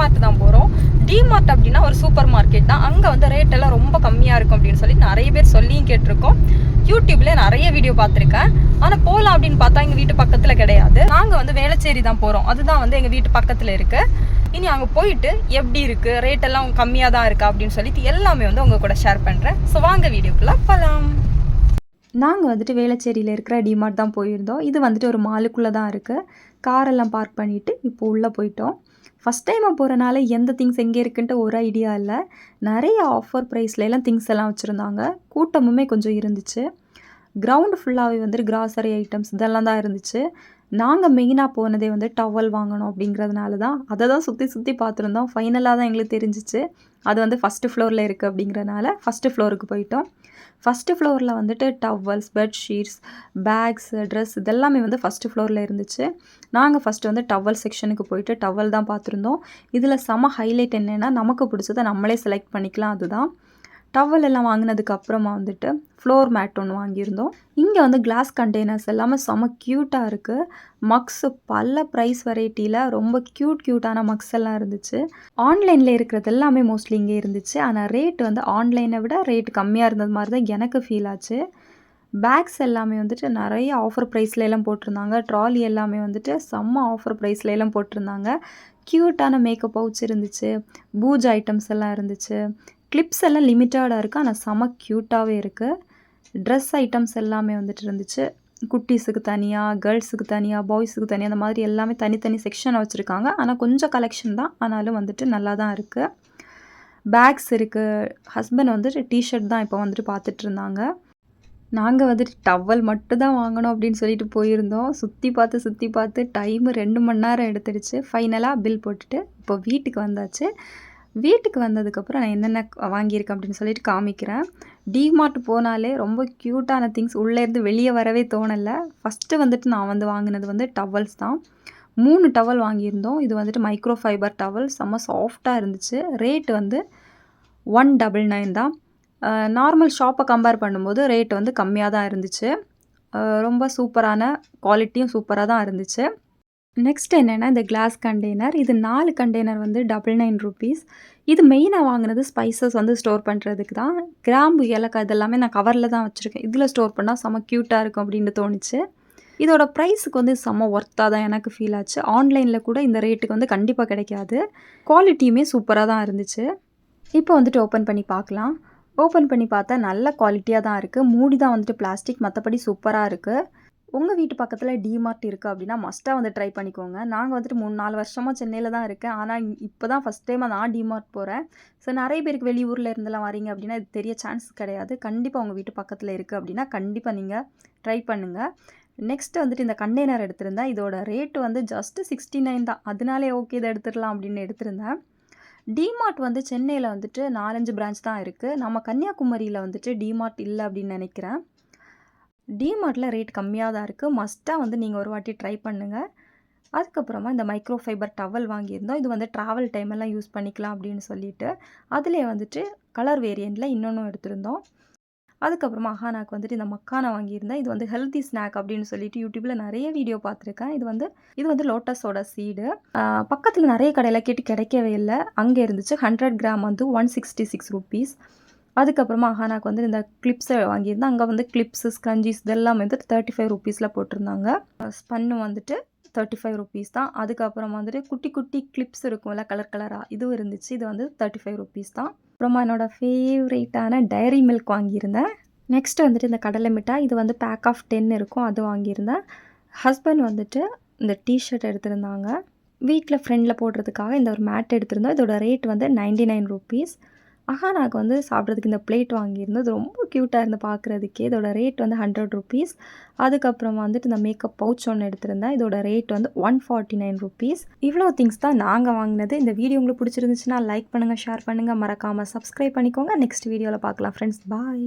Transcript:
DMart தான் போகிறோம். DMart அப்படின்னா ஒரு சூப்பர் மார்க்கெட் தான். அங்கே வந்து ரேட் எல்லாம் ரொம்ப கம்மியாக இருக்கும் அப்படின்னு சொல்லி நிறைய பேர் சொல்லியும் கேட்டிருக்கோம். யூடியூப்ல நிறைய வீடியோ பார்த்துருக்கேன். ஆனால் போகலாம் அப்படின்னு பார்த்தா எங்கள் வீட்டு பக்கத்தில் கிடையாது. நாங்கள் வந்து வேளச்சேரி தான் போகிறோம். அதுதான் வந்து எங்கள் வீட்டு பக்கத்தில் இருக்குது. இனி அங்கே போயிட்டு எப்படி இருக்குது, ரேட் எல்லாம் கம்மியாக தான் இருக்கா அப்படின்னு சொல்லிட்டு எல்லாமே வந்து உங்கள் கூட ஷேர் பண்ணுறேன். ஸோ வாங்க வீடியோக்குள்ளே போகலாம். நாங்கள் வந்துட்டு வேளச்சேரியில் இருக்கிற டிமார்ட் தான் போயிருந்தோம். இது வந்துட்டு ஒரு மாலுக்குள்ளே தான் இருக்குது. காரெல்லாம் பார்க் பண்ணிவிட்டு இப்போ உள்ளே போயிட்டோம். ஃபஸ்ட் டைமாக போகிறனால எந்த திங்ஸ் எங்கே இருக்குன்ட்டு ஒரு ஐடியா இல்லை. நிறைய ஆஃபர் ப்ரைஸ்லாம் திங்ஸ் எல்லாம் வச்சுருந்தாங்க. கூட்டமுமே கொஞ்சம் இருந்துச்சு. கிரவுண்டு ஃபுல்லாகவே வந்துட்டு கிராசரி ஐட்டம்ஸ் இதெல்லாம் தான் இருந்துச்சு. நாங்கள் மெயினாக போனதே வந்து டவல் வாங்கணும் அப்படிங்கிறதுனால தான். அதை தான் சுற்றி சுற்றி பார்த்துருந்தோம். ஃபைனலாக தான் எங்களுக்கு தெரிஞ்சிச்சு அது வந்து ஃபஸ்ட்டு ஃப்ளோரில் இருக்குது அப்படிங்கிறனால ஃபஸ்ட்டு ஃப்ளோருக்கு போயிட்டோம். ஃபஸ்ட்டு ஃப்ளோரில் வந்துட்டு டவல்ஸ், பெட்ஷீட்ஸ், பேக்ஸ், ட்ரெஸ் இதெல்லாமே வந்து ஃபஸ்ட்டு ஃப்ளோரில் இருந்துச்சு. நாங்கள் ஃபஸ்ட்டு வந்து டவல் செக்ஷனுக்கு போயிட்டு டவல் தான் பார்த்துருந்தோம். இதில் செம ஹைலைட் என்னென்னா நமக்கு பிடிச்சதை நம்மளே செலக்ட் பண்ணிக்கலாம். அதுதான் டவல் எல்லாம் வாங்கினதுக்கு அப்புறமா வந்துட்டு ஃப்ளோர் மேட் ஒன்று வாங்கியிருந்தோம். இங்கே வந்து கிளாஸ் கண்டெய்னர்ஸ் எல்லாமே செம க்யூட்டாக இருக்குது. மக்ஸு பல ப்ரைஸ் வெரைட்டியில் ரொம்ப க்யூட்டான மக்ஸ் எல்லாம் இருந்துச்சு. ஆன்லைனில் இருக்கிறது எல்லாமே மோஸ்ட்லி இங்கே இருந்துச்சு. ஆனால் ரேட் வந்து ஆன்லைனை விட ரேட் கம்மியாக இருந்தது மாதிரி தான் எனக்கு ஃபீல் ஆச்சு. பேக்ஸ் எல்லாமே வந்துட்டு நிறைய ஆஃபர் ப்ரைஸ்லாம் போட்டிருந்தாங்க. ட்ராலி எல்லாமே வந்துட்டு செம்ம ஆஃபர் ப்ரைஸ்லாம் போட்டிருந்தாங்க. க்யூட்டான மேக்கப் பவுச் இருந்துச்சு. பூஜ் ஐட்டம்ஸ் எல்லாம் இருந்துச்சு. கிளிப்ஸ் எல்லாம் லிமிட்டடாக இருக்குது. ஆனால் செம க்யூட்டாகவே இருக்குது. ட்ரெஸ் ஐட்டம்ஸ் எல்லாமே வந்துட்டு இருந்துச்சு. குட்டீஸுக்கு தனியாக, கேர்ள்ஸுக்கு தனியாக, பாய்ஸுக்கு தனியாக அந்த மாதிரி எல்லாமே தனித்தனி செக்ஷனை வச்சுருக்காங்க. ஆனால் கொஞ்சம் கலெக்ஷன் தான், ஆனாலும் வந்துட்டு நல்லா தான் இருக்குது. பேக்ஸ் இருக்குது. ஹஸ்பண்ட் வந்துட்டு டிஷர்ட் தான் இப்போ வந்துட்டு பார்த்துட்டு இருந்தாங்க. நாங்கள் வந்துட்டு டவல் மட்டும் தான் வாங்கணும் அப்படின்னு சொல்லிட்டு போயிருந்தோம். சுற்றி பார்த்து டைமு 2 மணி நேரம் எடுத்துடுச்சு. ஃபைனலாக பில் போட்டுட்டு இப்போ வீட்டுக்கு வந்தாச்சு. வீட்டுக்கு வந்ததுக்கப்புறம் நான் என்னென்ன வாங்கியிருக்கேன் அப்படின்னு சொல்லிட்டு காமிக்கிறேன். டிமார்ட் போனாலே ரொம்ப க்யூட்டான திங்ஸ் உள்ளேருந்து வெளியே வரவே தோணலை. ஃபஸ்ட்டு வந்துட்டு நான் வந்து வாங்கினது வந்து டவல்ஸ் தான். 3 டவல் வாங்கியிருந்தோம். இது வந்துட்டு மைக்ரோ ஃபைபர் டவல் செம்ம சாஃப்டாக இருந்துச்சு. ரேட் வந்து 199 தான். நார்மல் ஷாப்பை கம்பேர் பண்ணும்போது ரேட் வந்து கம்மியாக தான் இருந்துச்சு. ரொம்ப சூப்பரான குவாலிட்டியும் சூப்பராக தான் இருந்துச்சு. நெக்ஸ்ட் என்னென்னா இந்த கிளாஸ் கண்டெய்னர். இது 4 கண்டெய்னர் வந்து ₹99. இது மெயினாக வாங்கினது ஸ்பைசஸ் வந்து ஸ்டோர் பண்ணுறதுக்கு தான். கிராம்பு, ஏலக்காய் இதெல்லாமே நான் கவரில் தான் வச்சுருக்கேன். இதில் ஸ்டோர் பண்ணால் செம்ம க்யூட்டாக இருக்கும் அப்படின்னு தோணுச்சு. இதோட ப்ரைஸுக்கு வந்து செம்ம ஒர்த்தாக தான் எனக்கு ஃபீல் ஆச்சு. ஆன்லைனில் கூட இந்த ரேட்டுக்கு வந்து கண்டிப்பாக கிடைக்காது. குவாலிட்டியுமே சூப்பராக தான் இருந்துச்சு. இப்போ வந்துட்டு ஓப்பன் பண்ணி பார்க்கலாம். ஓப்பன் பண்ணி பார்த்தா நல்ல குவாலிட்டியாக தான் இருக்குது. மூடி தான் வந்துட்டு பிளாஸ்டிக், மற்றபடி சூப்பராக இருக்குது. உங்கள் வீட்டு பக்கத்தில் டிமார்ட் இருக்குது அப்படின்னா மஸ்ட்டாக வந்து ட்ரை பண்ணிக்கோங்க. நாங்கள் வந்துட்டு 3-4 வருஷமாக சென்னையில் தான் இருக்கேன். ஆனால் இப்போ தான் ஃபஸ்ட் டைமாக நான் டிமார்ட் போகிறேன். ஸோ நிறைய பேருக்கு வெளியூரில் இருந்தெல்லாம் வரீங்க அப்படின்னா இது தெரிய சான்ஸ் கிடையாது. கண்டிப்பாக உங்கள் வீட்டு பக்கத்தில் இருக்குது அப்படின்னா கண்டிப்பாக நீங்கள் ட்ரை பண்ணுங்கள். நெக்ஸ்ட் வந்துட்டு இந்த கண்டெய்னர் எடுத்திருந்தேன். இதோட ரேட்டு வந்து ஜஸ்ட்டு 69 தான். அதனாலே ஓகே இதை எடுத்துடலாம் அப்படின்னு எடுத்திருந்தேன். டிமார்ட் வந்து சென்னையில் வந்துட்டு 4-5 பிரான்ச் தான் இருக்குது. நம்ம கன்னியாகுமரியில் வந்துட்டு டிமார்ட் இல்லை அப்படின்னு நினைக்கிறேன். டிமார்ட்டில் ரேட் கம்மியாக தான் இருக்குது. மஸ்ட்டாக வந்து நீங்கள் ஒரு வாட்டி ட்ரை பண்ணுங்கள். அதுக்கப்புறமா இந்த மைக்ரோ ஃபைபர் டவல் வாங்கியிருந்தோம். இது வந்து ட்ராவல் டைமெல்லாம் யூஸ் பண்ணிக்கலாம் அப்படின்னு சொல்லிட்டு அதிலே வந்துட்டு கலர் வேரியண்ட்டில் இன்னொன்றும் எடுத்திருந்தோம். அதுக்கப்புறமா அஹானாக்கு வந்துட்டு இந்த மக்கானா வாங்கியிருந்தேன். இது வந்து ஹெல்த்தி ஸ்நாக் அப்படின்னு சொல்லிட்டு யூடியூப்பில் நிறைய வீடியோ பார்த்துருக்கேன். இது வந்து லோட்டஸோட சீடு. பக்கத்தில் நிறைய கடையில் கேட்டு கிடைக்கவே இல்லை. அங்கே இருந்துச்சு. 100 கிராம் வந்து ₹166. அதுக்கப்புறமா அஹானாக்கு வந்து இந்த கிளிப்ஸை வாங்கியிருந்தேன். அங்கே வந்து கிளிப்ஸு, ஸ்க்ரன்ஜீஸ் இதெல்லாம் வந்து ₹35 போட்டிருந்தாங்க. ஸ்பன்னு வந்துட்டு ₹35 தான். அதுக்கப்புறமா வந்துட்டு குட்டி குட்டி கிளிப்ஸ் இருக்கும்ல கலர் கலராக, இதுவும் இருந்துச்சு. இது வந்து ₹35 தான். அப்புறமா என்னோடய ஃபேவரேட்டான டைரி மில்க் வாங்கியிருந்தேன். நெக்ஸ்ட்டு வந்துட்டு இந்த கடலை மிட்டாய். இது வந்து பேக் ஆஃப் 10 இருக்கும், அது வாங்கியிருந்தேன். ஹஸ்பண்ட் வந்துட்டு இந்த டிஷர்ட் எடுத்திருந்தாங்க. வீட்டில் ஃப்ரெண்டில் போடுறதுக்காக இந்த ஒரு மேட் எடுத்திருந்தோம். இதோட ரேட் வந்து ₹99. அஹானாக்கு வந்து சாப்பிட்றதுக்கு இந்த பிளேட் வாங்கியிருந்தது. ரொம்ப க்யூட்டாக இருந்து பார்க்குறதுக்கே. இதோட ரேட் வந்து ₹100. அதுக்கப்புறமா வந்துட்டு இந்த மேக்கப் பவுச் ஒன்று எடுத்திருந்தேன். இதோட ரேட் வந்து ₹149. இவ்வளோ திங்ஸ் தான் நாங்கள் வாங்கினது. இந்த வீடியோ உங்களுக்கு பிடிச்சிருந்துச்சுன்னா லைக் பண்ணுங்கள், ஷேர் பண்ணுங்கள், மறக்காமல் சப்ஸ்கிரைப் பண்ணிக்கோங்க. நெக்ஸ்ட் வீடியோவில் பார்க்கலாம் ஃப்ரெண்ட்ஸ். பாய்.